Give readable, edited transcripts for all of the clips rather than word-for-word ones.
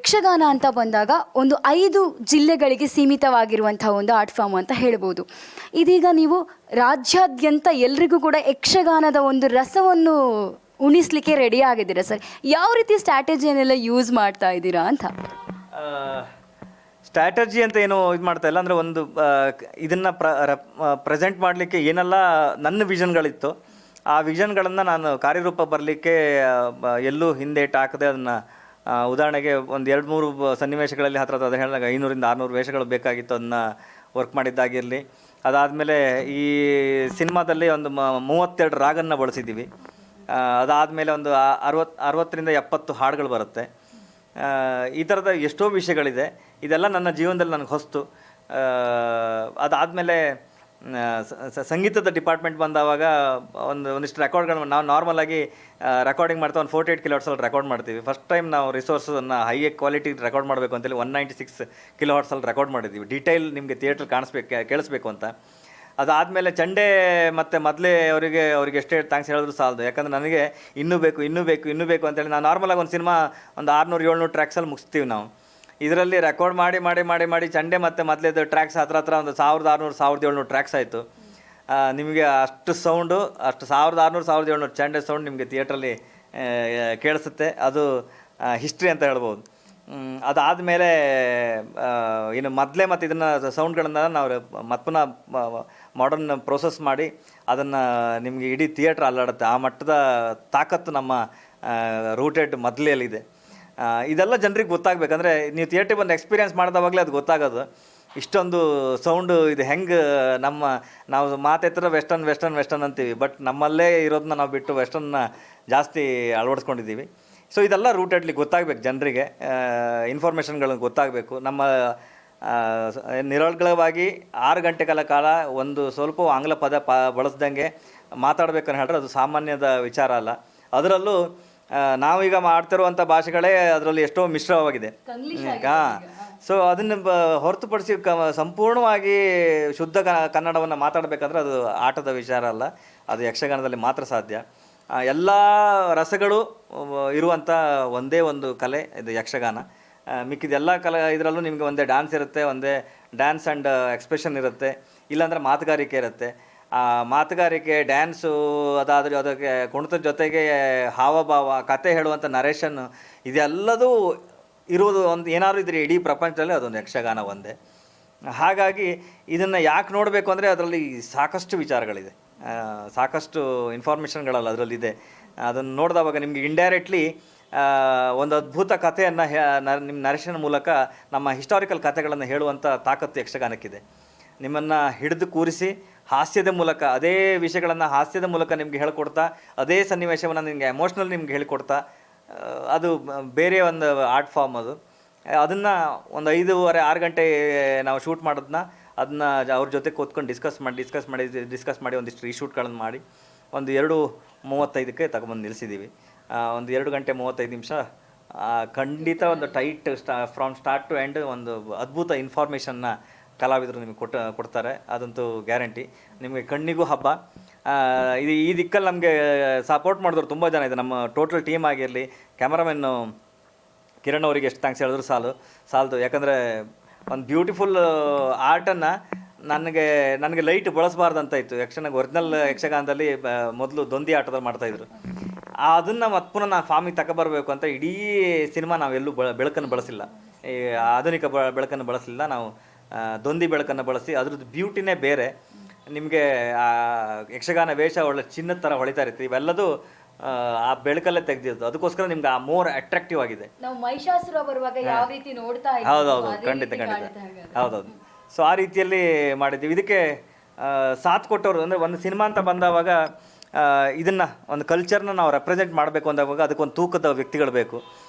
ಯಕ್ಷಗಾನ ಅಂತ ಬಂದಾಗ ಒಂದು 5 ಜಿಲ್ಲೆಗಳಿಗೆ ಸೀಮಿತವಾಗಿರುವಂತಹ ಒಂದು ಆರ್ಟ್ ಫಾರ್ಮ್ ಅಂತ ಹೇಳ್ಬೋದು. ಇದೀಗ ನೀವು ರಾಜ್ಯಾದ್ಯಂತ ಎಲ್ರಿಗೂ ಕೂಡ ಯಕ್ಷಗಾನದ ಒಂದು ರಸವನ್ನು ಉಣಿಸ್ಲಿಕ್ಕೆ ರೆಡಿ ಆಗಿದ್ದೀರಾ ಸರ್. ಯಾವ ರೀತಿ ಸ್ಟ್ರಾಟಜಿಯನ್ನೆಲ್ಲ ಯೂಸ್ ಮಾಡ್ತಾ ಇದ್ದೀರಾ ಅಂತ? ಸ್ಟ್ರಾಟಜಿ ಅಂತ ಏನೋ ಇದು ಮಾಡ್ತಾ ಇಲ್ಲ. ಅಂದರೆ ಒಂದು ಇದನ್ನು ಪ್ರೆಸೆಂಟ್ ಮಾಡಲಿಕ್ಕೆ ಏನೆಲ್ಲ ನನ್ನ ವಿಷನ್ಗಳಿತ್ತು ಆ ವಿಷನ್ಗಳನ್ನು ನಾನು ಕಾರ್ಯರೂಪ ಬರಲಿಕ್ಕೆ ಎಲ್ಲೂ ಹಿಂದೇಟು ಹಾಕದೆ ಅದನ್ನು ಉದಾಹರಣೆಗೆ ಒಂದು 2-3 ಸನ್ನಿವೇಶಗಳಲ್ಲಿ ಹತ್ರ ಅದು ಹೇಳಿದಾಗ 500-600 ವೇಷಗಳು ಬೇಕಾಗಿತ್ತು. ಅದನ್ನು ವರ್ಕ್ ಮಾಡಿದ್ದಾಗಿರಲಿ. ಅದಾದಮೇಲೆ ಈ ಸಿನಿಮಾದಲ್ಲಿ ಒಂದು 32 ರಾಗನ್ನು ಬಳಸಿದ್ದೀವಿ. ಅದಾದಮೇಲೆ ಒಂದು 60-70 ಹಾಡುಗಳು ಬರುತ್ತೆ. ಈ ಥರದ ಎಷ್ಟೋ ವಿಷಯಗಳಿದೆ. ಇದೆಲ್ಲ ನನ್ನ ಜೀವನದಲ್ಲಿ ನನಗೆ ಹೊಸ್ತು. ಅದಾದಮೇಲೆ ಸಂಗೀತದ ಡಿಪಾರ್ಟ್ಮೆಂಟ್ ಬಂದಾವಾಗ ಒಂದಿಷ್ಟು ರೆಕಾರ್ಡ್ಗಳು ನಾವು ನಾರ್ಮಲಾಗಿ ರೆಕಾರ್ಡಿಂಗ್ ಮಾಡ್ತಾ ಒಂದು 48 ಕಿಲೋಹರ್ಟ್ಸಲ್ಲಿ ರೆಕಾರ್ಡ್ ಮಾಡ್ತೀವಿ. ಫಸ್ಟ್ ಟೈಮ್ ನಾವು ರಿಸೋರ್ಸನ್ನು ಹೈ ಕ್ವಾಲಿಟಿ ರೆಕಾರ್ಡ್ ಮಾಡಬೇಕು ಅಂತೇಳಿ 196 ಕಿಲೋಹರ್ಟ್ಸಲ್ಲಿ ರೆಕಾರ್ಡ್ ಮಾಡಿದ್ದೀವಿ. ಡೀಟೇಲ್ ನಿಮಗೆ ಥಿಯೇಟ್ರ್ ಕೇಳಿಸ್ಬೇಕು ಅಂತ. ಅದಾದಮೇಲೆ ಚಂಡೆ ಮತ್ತು ಮೊದಲೇ ಅವ್ರಿಗೆ ಎಷ್ಟೇ ಥ್ಯಾಂಕ್ಸ್ ಹೇಳಿದ್ರು ಸಾಲದು. ಯಾಕಂದರೆ ನನಗೆ ಇನ್ನೂ ಬೇಕು ಅಂತೇಳಿ ನಾವು ನಾರ್ಮಲಾಗಿ ಒಂದು ಸಿನಿಮಾ ಒಂದು 600-700 ಟ್ರ್ಯಾಕ್ಸಲ್ಲಿ ಮುಗಿಸ್ತೀವಿ ನಾವು. ಇದರಲ್ಲಿ ರೆಕಾರ್ಡ್ ಮಾಡಿ ಚಂಡೆ ಮತ್ತು ಮೊದಲೇದು ಟ್ರ್ಯಾಕ್ಸ್ ಹತ್ರ ಒಂದು 1600-1700 ಟ್ರ್ಯಾಕ್ಸ್ ಆಯಿತು. ನಿಮಗೆ ಅಷ್ಟು ಸೌಂಡು, ಅಷ್ಟು 1600-1700 ಚಂಡೆ ಸೌಂಡ್ ನಿಮಗೆ ಥಿಯೇಟ್ರಲ್ಲಿ ಕೇಳಿಸುತ್ತೆ. ಅದು ಹಿಸ್ಟ್ರಿ ಅಂತ ಹೇಳ್ಬೋದು. ಅದಾದಮೇಲೆ ಇನ್ನು ಮೊದಲೇ ಮತ್ತು ಇದನ್ನು ಸೌಂಡ್ಗಳನ್ನು ನಾವು ಪುನಃ ಮಾಡರ್ನ್ ಪ್ರೋಸೆಸ್ ಮಾಡಿ ಅದನ್ನು ನಿಮಗೆ ಇಡೀ ಥಿಯೇಟ್ರ್ ಅಲ್ಲಾಡುತ್ತೆ. ಆ ಮಟ್ಟದ ತಾಕತ್ತು ನಮ್ಮ ರೂಟೆಡ್ ಮೊದಲೇಲಿದೆ. ಇದೆಲ್ಲ ಜನರಿಗೆ ಗೊತ್ತಾಗಬೇಕಂದ್ರೆ ನೀವು ಥಿಯೇಟ್ರಿಗೆ ಬಂದು ಎಕ್ಸ್ಪೀರಿಯೆನ್ಸ್ ಮಾಡಿದವಾಗಲೇ ಅದು ಗೊತ್ತಾಗೋದು. ಇಷ್ಟೊಂದು ಸೌಂಡು ಇದು ಹೆಂಗೆ ನಾವು ಮಾತೆತ್ರ ವೆಸ್ಟರ್ನ್ ಅಂತೀವಿ. ಬಟ್ ನಮ್ಮಲ್ಲೇ ಇರೋದನ್ನ ನಾವು ಬಿಟ್ಟು ವೆಸ್ಟರ್ನ್ನ ಜಾಸ್ತಿ ಅಳವಡಿಸ್ಕೊಂಡಿದ್ದೀವಿ. ಸೊ ಇದೆಲ್ಲ ರೂಟೆಡ್ಲಿ ಗೊತ್ತಾಗಬೇಕು ಜನರಿಗೆ. ಇನ್ಫಾರ್ಮೇಷನ್ಗಳು ಗೊತ್ತಾಗಬೇಕು. ನಮ್ಮ ನಿರರ್ಗಳವಾಗಿ 6 ಗಂಟೆಗಳ ಕಾಲ ಒಂದು ಸ್ವಲ್ಪ ಆಂಗ್ಲ ಪದ ಬಳಸ್ದಂಗೆ ಮಾತಾಡ್ಬೇಕಂತ ಹೇಳಿದ್ರೆ ಅದು ಸಾಮಾನ್ಯದ ವಿಚಾರ ಅಲ್ಲ. ಅದರಲ್ಲೂ ನಾವೀಗ ಮಾಡ್ತಿರುವಂಥ ಭಾಷೆಗಳೇ ಅದರಲ್ಲಿ ಎಷ್ಟೋ ಮಿಶ್ರವಾಗಿದೆ. ಸೊ ಅದನ್ನು ಹೊರತುಪಡಿಸಿ ಸಂಪೂರ್ಣವಾಗಿ ಶುದ್ಧ ಕನ್ನಡವನ್ನು ಮಾತಾಡಬೇಕಂದ್ರೆ ಅದು ಆಟದ ವಿಚಾರ ಅಲ್ಲ. ಅದು ಯಕ್ಷಗಾನದಲ್ಲಿ ಮಾತ್ರ ಸಾಧ್ಯ. ಎಲ್ಲ ರಸಗಳು ಇರುವಂಥ ಒಂದೇ ಒಂದು ಕಲೆ ಇದು ಯಕ್ಷಗಾನ. ಮಿಕ್ಕಿದೆಲ್ಲ ಇದರಲ್ಲೂ ನಿಮಗೆ ಒಂದೇ ಡ್ಯಾನ್ಸ್ ಇರುತ್ತೆ, ಒಂದೇ ಡ್ಯಾನ್ಸ್ ಆ್ಯಂಡ್ ಎಕ್ಸ್ಪ್ರೆಷನ್ ಇರುತ್ತೆ, ಇಲ್ಲಾಂದರೆ ಮಾತುಗಾರಿಕೆ ಇರುತ್ತೆ. ಮಾತುಗಾರಿಕೆ, ಡ್ಯಾನ್ಸು, ಅದಕ್ಕೆ ಕುಣಿತದ ಜೊತೆಗೆ ಹಾವಭಾವ, ಕತೆ ಹೇಳುವಂಥ ನರೇಷನ್ನು, ಇದೆಲ್ಲದೂ ಇರುವುದು ಒಂದು ಏನಾದರೂ ಇದ್ರೆ ಇಡೀ ಪ್ರಪಂಚದಲ್ಲಿ ಅದೊಂದು ಯಕ್ಷಗಾನ ಒಂದೇ. ಹಾಗಾಗಿ ಇದನ್ನು ಯಾಕೆ ನೋಡಬೇಕು ಅಂದರೆ ಅದರಲ್ಲಿ ಸಾಕಷ್ಟು ವಿಚಾರಗಳಿದೆ, ಸಾಕಷ್ಟು ಇನ್ಫಾರ್ಮೇಷನ್ಗಳಲ್ಲ ಅದರಲ್ಲಿದೆ. ಅದನ್ನು ನೋಡಿದವಾಗ ನಿಮಗೆ ಇಂಡೈರೆಕ್ಟ್ಲಿ ಒಂದು ಅದ್ಭುತ ಕಥೆಯನ್ನು ನಿಮ್ಮ ನರೇಷನ್ ಮೂಲಕ ನಮ್ಮ ಹಿಸ್ಟಾರಿಕಲ್ ಕಥೆಗಳನ್ನು ಹೇಳುವಂಥ ತಾಕತ್ತು ಯಕ್ಷಗಾನಕ್ಕಿದೆ. ನಿಮ್ಮನ್ನು ಹಿಡಿದು ಕೂರಿಸಿ ಹಾಸ್ಯದ ಮೂಲಕ ಅದೇ ವಿಷಯಗಳನ್ನು ಹಾಸ್ಯದ ಮೂಲಕ ನಿಮಗೆ ಹೇಳಿಕೊಡ್ತಾ, ಅದೇ ಸನ್ನಿವೇಶವನ್ನು ನಿಮಗೆ ಎಮೋಷ್ನಲ್ ನಿಮ್ಗೆ ಹೇಳಿಕೊಡ್ತಾ, ಅದು ಬೇರೆ ಒಂದು ಆರ್ಟ್ ಫಾರ್ಮ್ ಅದು. ಅದನ್ನು ಒಂದು 5:30-6 ಗಂಟೆ ನಾವು ಶೂಟ್ ಮಾಡೋದನ್ನ ಅದನ್ನ ಅವ್ರ ಜೊತೆ ಕೂತ್ಕೊಂಡು ಡಿಸ್ಕಸ್ ಮಾಡಿ ಒಂದಿಷ್ಟು ರೀಶೂಟ್ಗಳನ್ನು ಮಾಡಿ ಒಂದು 2:35ಕ್ಕೆ ತಗೊಂಬಂದು ನಿಲ್ಲಿಸಿದ್ದೀವಿ. ಒಂದು 2 ಗಂಟೆ 35 ನಿಮಿಷ ಖಂಡಿತ ಒಂದು tight from start to end ಒಂದು ಅದ್ಭುತ ಇನ್ಫಾರ್ಮೇಷನ್ನ ಕಲಾವಿದರು ನಿಮಗೆ ಕೊಡ್ತಾರೆ. ಅದಂತೂ ಗ್ಯಾರಂಟಿ. ನಿಮಗೆ ಕಣ್ಣಿಗೂ ಹಬ್ಬ. ಈ ದಿಕ್ಕಲ್ಲಿ ನಮಗೆ ಸಪೋರ್ಟ್ ಮಾಡಿದವರು ತುಂಬ ಜನ ಇದೆ. ನಮ್ಮ ಟೋಟಲ್ ಟೀಮ್ ಆಗಿರಲಿ, ಕ್ಯಾಮರಾಮೆನ್ನು ಕಿರಣ್ ಅವರಿಗೆ ಎಷ್ಟು ಥ್ಯಾಂಕ್ಸ್ ಹೇಳಿದ್ರು ಸಾಲದು. ಯಾಕಂದರೆ ಒಂದು ಬ್ಯೂಟಿಫುಲ್ ಆರ್ಟನ್ನು ನನಗೆ ಲೈಟ್ ಬಳಸಬಾರ್ದಂತ ಇತ್ತು. ಒರಿಜಿನಲ್ ಯಕ್ಷಗಾನದಲ್ಲಿ ಮೊದಲು ದೊಂದಿ ಆಟದಲ್ಲಿ ಮಾಡ್ತಾಯಿದ್ರು. ಅದನ್ನು ಮತ್ತೆ ಪುನಃ ನಾನು ಫಾರ್ಮಿಗೆ ತಗೊಬರ್ಬೇಕು ಅಂತ ಇಡೀ ಸಿನಿಮಾ ನಾವೆಲ್ಲೂ ಬೆಳಕನ್ನು ಬಳಸಿಲ್ಲ, ಈ ಆಧುನಿಕ ಬೆಳಕನ್ನು ಬಳಸಲಿಲ್ಲ. ನಾವು ದೊಂದಿ ಬೆಳಕನ್ನು ಬಳಸಿ ಅದ್ರದ್ದು ಬ್ಯೂಟಿನೇ ಬೇರೆ. ನಿಮಗೆ ಯಕ್ಷಗಾನ ವೇಷ ಒಳ್ಳೆ ಚಿನ್ನದ ಥರ ಹೊಳಿತಾ ಇರುತ್ತೆ. ಇವೆಲ್ಲದೂ ಆ ಬೆಳಕಲ್ಲೇ ತೆಗೆದಿದ್ದು. ಅದಕ್ಕೋಸ್ಕರ ನಿಮ್ಗೆ ಆ ಮೋರ್ ಅಟ್ರಾಕ್ಟಿವ್ ಆಗಿದೆ. ಹೌದೌದು, ಖಂಡಿತ. ಹೌದೌದು. ಸೊ ಆ ರೀತಿಯಲ್ಲಿ ಮಾಡಿದ್ದೀವಿ. ಇದಕ್ಕೆ ಸಾಥ್ ಕೊಟ್ಟವರು ಅಂದರೆ ಒಂದು ಸಿನಿಮಾ ಅಂತ ಬಂದಾವಾಗ ಇದನ್ನು ಒಂದು ಕಲ್ಚರ್ನ ನಾವು ರೆಪ್ರೆಸೆಂಟ್ ಮಾಡಬೇಕು ಅಂದಾಗ ಅದಕ್ಕೊಂದು ತೂಕದ ವ್ಯಕ್ತಿಗಳು ಬೇಕು.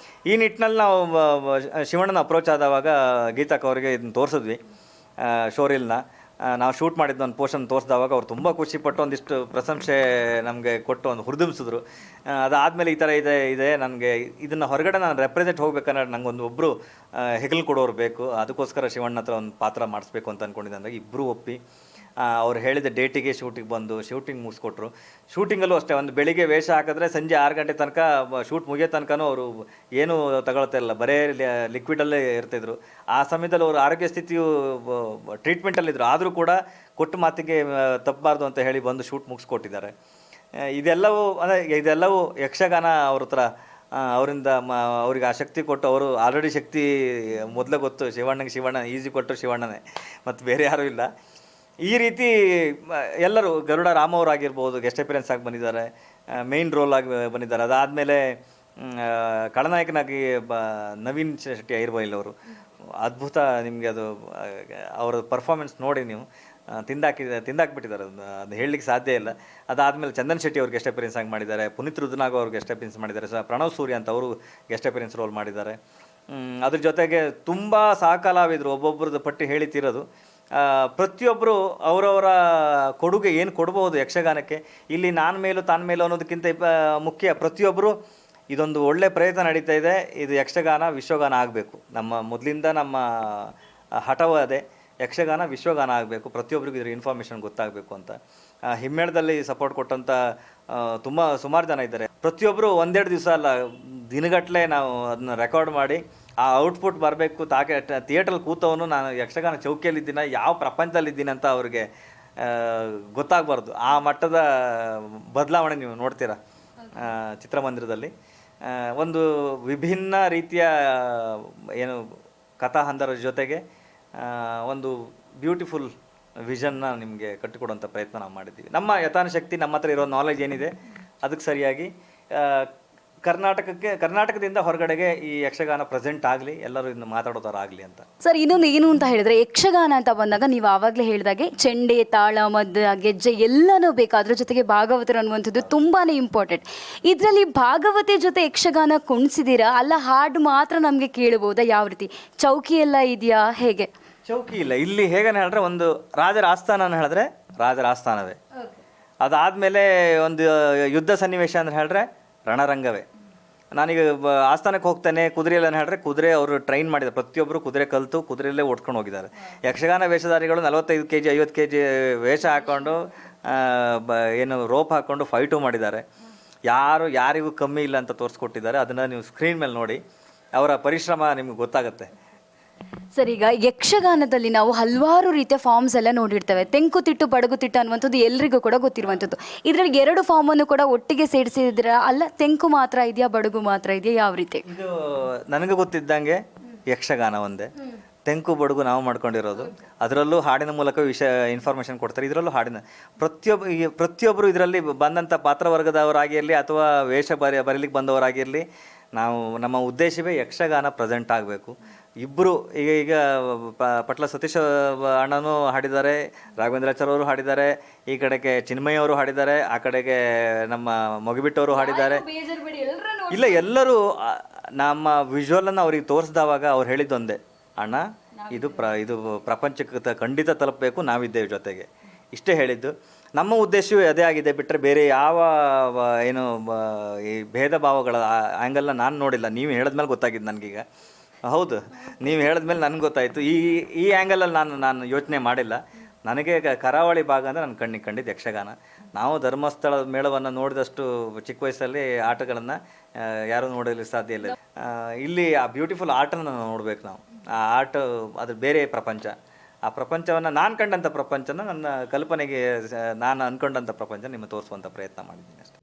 ಈ ನಿಟ್ಟಿನಲ್ಲಿ ನಾವು ಶಿವಣ್ಣನ ಅಪ್ರೋಚ್ ಆದವಾಗ ಗೀತಾಕ್ ಅವರಿಗೆ ಇದನ್ನು ತೋರಿಸಿದ್ವಿ. ಶೋರೀಲ್ನ ನಾವು ಶೂಟ್ ಮಾಡಿದ್ದು ಒಂದು ಪೋರ್ಷನ್ ತೋರಿಸಿದವಾಗ ಅವ್ರು ತುಂಬ ಖುಷಿಪಟ್ಟು ಒಂದಿಷ್ಟು ಪ್ರಶಂಸೆ ನಮಗೆ ಕೊಟ್ಟು ಒಂದು ಹುರಿದುಂಬಿಸಿದ್ರು. ಅದಾದಮೇಲೆ ಈ ಥರ ಇದೆ ನನಗೆ ಇದನ್ನು ಹೊರಗಡೆ ನಾನು ರೆಪ್ರೆಸೆಂಟ್ ಹೋಗ್ಬೇಕನ್ನೋ ನಂಗೆ ಒಬ್ಬರು ಹೆಗಲು ಕೊಡೋರು ಬೇಕು. ಅದಕ್ಕೋಸ್ಕರ ಶಿವಣ್ಣ ಹತ್ರ ಒಂದು ಪಾತ್ರ ಮಾಡಿಸ್ಬೇಕು ಅಂತ ಅಂದ್ಕೊಂಡಿದ್ದೆ. ಅಂದಾಗ ಇಬ್ಬರು ಒಪ್ಪಿ ಅವ್ರು ಹೇಳಿದ ಡೇಟಿಗೆ ಶೂಟಿಗೆ ಬಂದು ಶೂಟಿಂಗ್ ಮುಗಿಸ್ಕೊಟ್ರು. ಶೂಟಿಂಗಲ್ಲೂ ಅಷ್ಟೇ, ಒಂದು ಬೆಳಿಗ್ಗೆ ವೇಷ ಹಾಕಿದ್ರೆ ಸಂಜೆ 6 ಗಂಟೆ ತನಕ ಶೂಟ್ ಮುಗಿಯೋ ತನಕನೂ ಅವರು ಏನೂ ತಗೊಳ್ತಾ ಇಲ್ಲ, ಬರೇ ಲಿಕ್ವಿಡಲ್ಲೇ ಇರ್ತಿದ್ರು. ಆ ಸಮಯದಲ್ಲಿ ಅವ್ರ ಆರೋಗ್ಯ ಸ್ಥಿತಿಯು ಟ್ರೀಟ್ಮೆಂಟಲ್ಲಿದ್ದರು, ಆದರೂ ಕೂಡ ಕೊಟ್ಟ ಮಾತಿಗೆ ತಪ್ಪಬಾರ್ದು ಅಂತ ಹೇಳಿ ಬಂದು ಶೂಟ್ ಮುಗಿಸ್ಕೊಟ್ಟಿದ್ದಾರೆ. ಇದೆಲ್ಲವೂ ಯಕ್ಷಗಾನ ಅವ್ರ ಹತ್ರ ಅವರಿಂದ ಅವ್ರಿಗೆ ಆ ಶಕ್ತಿ ಕೊಟ್ಟು, ಅವರು ಆಲ್ರೆಡಿ ಶಕ್ತಿ ಮೊದಲೇ ಗೊತ್ತು, ಶಿವಣ್ಣ ಈಸಿ ಕೊಟ್ಟರು ಶಿವಣ್ಣನೇ, ಮತ್ತು ಬೇರೆ ಯಾರೂ ಇಲ್ಲ. ಈ ರೀತಿ ಎಲ್ಲರೂ ಗರುಡ ರಾಮವರಾಗಿರ್ಬೋದು ಗೆಸ್ಟ್ ಅಪಿಯರೆನ್ಸ್ ಆಗಿ ಬಂದಿದ್ದಾರೆ, ಮೇಯ್ನ್ ರೋಲ್ ಆಗಿ ಬಂದಿದ್ದಾರೆ. ಅದಾದಮೇಲೆ ಖಳನಾಯಕನಾಗಿ ನವೀನ್ ಶೆಟ್ಟಿ ಐರ್ಬೈಲ್ ಅವರು ಅದ್ಭುತ. ನಿಮಗೆ ಅದು ಅವರ ಪರ್ಫಾರ್ಮೆನ್ಸ್ ನೋಡಿ ನೀವು ತಿಂದಾಕ್ಬಿಟ್ಟಿದ್ದಾರೆ, ಅದು ಹೇಳಲಿಕ್ಕೆ ಸಾಧ್ಯ ಇಲ್ಲ. ಅದಾದಮೇಲೆ ಚಂದನ್ ಶೆಟ್ಟಿ ಅವ್ರು ಗೆಸ್ಟ್ ಅಪಿಯರೆನ್ಸ್ ಆಗಿ ಮಾಡಿದ್ದಾರೆ, ಪುನೀತ್ ರುದ್ನಾಗ್ ಅವರು ಗೆಸ್ಟ್ ಅಪಿಯರೆನ್ಸ್ ಮಾಡಿದ್ದಾರೆ, ಪ್ರಣವ್ ಸೂರ್ಯ ಅಂತ ಅವರು ಗೆಸ್ಟ್ ಅಪಿಯರೆನ್ಸ್ ರೋಲ್ ಮಾಡಿದ್ದಾರೆ. ಅದ್ರ ಜೊತೆಗೆ ತುಂಬ ಸಹಕಲಾವಿದರು, ಒಬ್ಬೊಬ್ಬರದ್ದು ಪಟ್ಟಿ ಹೇಳಿತಿರೋದು. ಪ್ರತಿಯೊಬ್ಬರು ಅವರವರ ಕೊಡುಗೆ ಏನು ಕೊಡ್ಬೋದು ಯಕ್ಷಗಾನಕ್ಕೆ. ಇಲ್ಲಿ ನಾನು ಮೇಲೂ ತಾನು ಮೇಲೂ ಅನ್ನೋದಕ್ಕಿಂತ ಮುಖ್ಯ, ಪ್ರತಿಯೊಬ್ಬರು ಇದೊಂದು ಒಳ್ಳೆ ಪ್ರಯತ್ನ ನಡೀತಾ ಇದೆ. ಇದು ಯಕ್ಷಗಾನ ವಿಶ್ವಗಾನ ಆಗಬೇಕು. ನಮ್ಮ ಮೊದಲಿಂದ ನಮ್ಮ ಹಠವ ಅದೇ, ಯಕ್ಷಗಾನ ವಿಶ್ವಗಾನ ಆಗಬೇಕು, ಪ್ರತಿಯೊಬ್ಬರಿಗೂ ಇದ್ರ ಇನ್ಫಾರ್ಮೇಷನ್ ಗೊತ್ತಾಗಬೇಕು ಅಂತ. ಹಿಮ್ಮೇಳದಲ್ಲಿ ಸಪೋರ್ಟ್ ಕೊಟ್ಟಂಥ ಸುಮಾರು ಜನ ಇದ್ದಾರೆ. ಪ್ರತಿಯೊಬ್ಬರು ಒಂದೆರಡು ದಿವಸ ಅಲ್ಲ, ದಿನಗಟ್ಟಲೆ ನಾವು ಅದನ್ನ ರೆಕಾರ್ಡ್ ಮಾಡಿ ಆ ಔಟ್ಪುಟ್ ಬರಬೇಕು. ಥಿಯೇಟ್ರಲ್ಲಿ ಕೂತವನು ನಾನು ಯಕ್ಷಗಾನ ಚೌಕಿಯಲ್ಲಿದ್ದೀನಿ, ಯಾವ ಪ್ರಪಂಚದಲ್ಲಿದ್ದೀನಿ ಅಂತ ಅವ್ರಿಗೆ ಗೊತ್ತಾಗಬಾರ್ದು. ಆ ಮಟ್ಟದ ಬದಲಾವಣೆ ನೀವು ನೋಡ್ತೀರ ಚಿತ್ರಮಂದಿರದಲ್ಲಿ. ಒಂದು ವಿಭಿನ್ನ ರೀತಿಯ ಏನು ಕಥಾಹಂದರದ ಜೊತೆಗೆ ಒಂದು ಬ್ಯೂಟಿಫುಲ್ ವಿಷನ್ನ ನಿಮಗೆ ಕಟ್ಟಿಕೊಡುವಂಥ ಪ್ರಯತ್ನ ನಾವು ಮಾಡಿದ್ದೀವಿ. ನಮ್ಮ ಯಥಾಶಕ್ತಿ, ನಮ್ಮ ಹತ್ರ ಇರೋ ನಾಲೆಜ್ ಏನಿದೆ ಅದಕ್ಕೆ ಸರಿಯಾಗಿ ಕರ್ನಾಟಕದಿಂದ ಹೊರಗಡೆಗೆ ಈ ಯಕ್ಷಗಾನ ಪ್ರೆಸೆಂಟ್ ಆಗಲಿ, ಎಲ್ಲರೂ ಇನ್ನು ಮಾತಾಡೋದಾರಾಗಲಿ ಅಂತ. ಸರ್, ಇನ್ನೊಂದು ಏನು ಅಂತ ಹೇಳಿದ್ರೆ, ಯಕ್ಷಗಾನ ಅಂತ ಬಂದಾಗ ನೀವು ಆವಾಗಲೇ ಹೇಳಿದಾಗೆ ಚೆಂಡೆ, ತಾಳ, ಮದ್ದು, ಗೆಜ್ಜೆ ಎಲ್ಲನೂ ಬೇಕು. ಅದ್ರ ಜೊತೆಗೆ ಭಾಗವತರು ಅನ್ನುವಂಥದ್ದು ತುಂಬಾ ಇಂಪಾರ್ಟೆಂಟ್. ಇದರಲ್ಲಿ ಭಾಗವತೆ ಜೊತೆ ಯಕ್ಷಗಾನ ಕುಣಿಸಿದ್ದೀರಾ, ಅಲ್ಲ ಹಾಡು ಮಾತ್ರ ನಮಗೆ ಕೇಳಬಹುದಾ? ಯಾವ ರೀತಿ ಚೌಕಿ ಎಲ್ಲ ಇದೆಯಾ, ಹೇಗೆ? ಚೌಕಿ ಇಲ್ಲ ಇಲ್ಲಿ. ಹೇಗಂತ ಹೇಳಿದ್ರೆ, ಒಂದು ರಾಜರ ಆಸ್ಥಾನ ಹೇಳಿದ್ರೆ ರಾಜರ ಆಸ್ಥಾನವೇ. ಅದಾದಮೇಲೆ ಒಂದು ಯುದ್ಧ ಸನ್ನಿವೇಶ ಅಂತ ಹೇಳಿದ್ರೆ ರಣರಂಗವೇ. ನಾನೀಗ ಆಸ್ಥಾನಕ್ಕೆ ಹೋಗ್ತೇನೆ, ಕುದುರೆಯಲ್ಲ ಹೇಳಿದ್ರೆ ಕುದುರೆ ಅವರು ಟ್ರೈನ್ ಮಾಡಿದ್ದಾರೆ, ಪ್ರತಿಯೊಬ್ಬರು ಕುದುರೆ ಕಲಿತು ಕುದುರೆಯಲ್ಲೇ ಓಡ್ಕೊಂಡು ಹೋಗಿದ್ದಾರೆ. ಯಕ್ಷಗಾನ ವೇಷಧಾರಿಗಳು 45 kg 50 kg ವೇಷ ಹಾಕ್ಕೊಂಡು ಏನು ರೋಪ್ ಹಾಕ್ಕೊಂಡು ಫೈಟು ಮಾಡಿದ್ದಾರೆ. ಯಾರಿಗೂ ಕಮ್ಮಿ ಇಲ್ಲ ಅಂತ ತೋರಿಸ್ಕೊಟ್ಟಿದ್ದಾರೆ. ಅದನ್ನು ನೀವು ಸ್ಕ್ರೀನ್ ಮೇಲೆ ನೋಡಿ, ಅವರ ಪರಿಶ್ರಮ ನಿಮ್ಗೆ ಗೊತ್ತಾಗುತ್ತೆ. ಸರ್, ಈಗ ಯಕ್ಷಗಾನದಲ್ಲಿ ನಾವು ಹಲವಾರು ರೀತಿಯ ಫಾರ್ಮ್ಸ್ ಎಲ್ಲ ನೋಡಿರ್ತೇವೆ. ತೆಂಕುತಿಟ್ಟು, ಬಡಗುತಿಟ್ಟು ಅನ್ನುವಂಥದ್ದು ಎಲ್ರಿಗೂ ಕೂಡ ಗೊತ್ತಿರುವಂಥದ್ದು. ಇದರಲ್ಲಿ 2 ಫಾರ್ಮನ್ನು ಕೂಡ ಒಟ್ಟಿಗೆ ಸೇರಿಸಿದ್ರ, ಅಲ್ಲ ತೆಂಕು ಮಾತ್ರ ಇದೆಯಾ, ಬಡಗು ಮಾತ್ರ ಇದೆಯಾ, ಯಾವ ರೀತಿ? ಇದು ನನಗೆ ಗೊತ್ತಿದ್ದಂಗೆ ಯಕ್ಷಗಾನ ಒಂದೇ, ತೆಂಕು ಬಡಗು ನಾವು ಮಾಡ್ಕೊಂಡಿರೋದು. ಅದರಲ್ಲೂ ಹಾಡಿನ ಮೂಲಕ ಇನ್ಫಾರ್ಮೇಷನ್ ಕೊಡ್ತಾರೆ. ಇದರಲ್ಲೂ ಹಾಡಿನ ಪ್ರತಿಯೊಬ್ಬರು ಇದರಲ್ಲಿ ಬಂದಂಥ ಪಾತ್ರವರ್ಗದವರಾಗಿರಲಿ ಅಥವಾ ವೇಷ ಬರೀಲಿಕ್ಕೆ ಬಂದವರಾಗಿರಲಿ, ನಮ್ಮ ಉದ್ದೇಶವೇ ಯಕ್ಷಗಾನ ಪ್ರೆಸೆಂಟ್ ಆಗಬೇಕು. ಇಬ್ಬರು ಈಗ ಪಟ್ಲ ಸತೀಶ್ ಅಣ್ಣನೂ ಹಾಡಿದ್ದಾರೆ, ರಾಘವೇಂದ್ರಾಚಾರ್ಯ ಅವರು ಹಾಡಿದ್ದಾರೆ, ಈ ಕಡೆಗೆ ಚಿನ್ಮಯ್ಯ ಅವರು ಹಾಡಿದ್ದಾರೆ, ಆ ಕಡೆಗೆ ನಮ್ಮ ಮೊಗಿಬಿಟ್ಟವರು ಹಾಡಿದ್ದಾರೆ. ಇಲ್ಲ, ಎಲ್ಲರೂ ನಮ್ಮ ವಿಜುವಲನ್ನು ಅವ್ರಿಗೆ ತೋರಿಸಿದವಾಗ ಅವ್ರು ಹೇಳಿದ್ದೊಂದೇ, ಅಣ್ಣ ಇದು ಪ್ರಪಂಚಕ್ಕೆ ಖಂಡಿತ ತಲುಪಬೇಕು, ನಾವಿದ್ದೇವೆ ಜೊತೆಗೆ, ಇಷ್ಟೇ ಹೇಳಿದ್ದು. ನಮ್ಮ ಉದ್ದೇಶವೂ ಅದೇ ಆಗಿದೆ, ಬಿಟ್ಟರೆ ಬೇರೆ ಯಾವ ಏನು ಈ ಭೇದ ಭಾವಗಳ ಆ್ಯಂಗಲ್ನ ನಾನು ನೋಡಿಲ್ಲ. ನೀವು ಹೇಳಿದ್ಮೇಲೆ ಗೊತ್ತಾಗಿದ್ದು ನನಗೀಗ. ಹೌದು, ನೀವು ಹೇಳಿದ್ಮೇಲೆ ನನಗೆ ಗೊತ್ತಾಯಿತು. ಈ ಆ್ಯಂಗಲಲ್ಲಿ ನಾನು ಯೋಚನೆ ಮಾಡಿಲ್ಲ. ನನಗೆ ಕರಾವಳಿ ಭಾಗ ಅಂದರೆ ನನ್ನ ಕಣ್ಣಿಗೆ ಕಂಡಿದ್ದು ಯಕ್ಷಗಾನ. ನಾವು ಧರ್ಮಸ್ಥಳದ ಮೇಳವನ್ನು ನೋಡಿದಷ್ಟು ಚಿಕ್ಕ ವಯಸ್ಸಲ್ಲಿ ಆಟಗಳನ್ನು ಯಾರೂ ನೋಡಲಿಕ್ಕೆ ಸಾಧ್ಯ ಇಲ್ಲ. ಇಲ್ಲಿ ಆ ಬ್ಯೂಟಿಫುಲ್ ಆರ್ಟನ್ನು ನೋಡಬೇಕು ನಾವು. ಆ ಆರ್ಟ್ ಅದ್ರ ಬೇರೆ ಪ್ರಪಂಚ. ಆ ಪ್ರಪಂಚವನ್ನು ನಾನು ಕಂಡಂಥ ಪ್ರಪಂಚನ ನನ್ನ ಕಲ್ಪನೆಗೆ ನಾನು ಅಂದ್ಕೊಂಡಂಥ ಪ್ರಪಂಚ ನಿಮ್ಮ ತೋರಿಸುವಂಥ ಪ್ರಯತ್ನ ಮಾಡಿದ್ದೀನಿ ಅಷ್ಟೇ.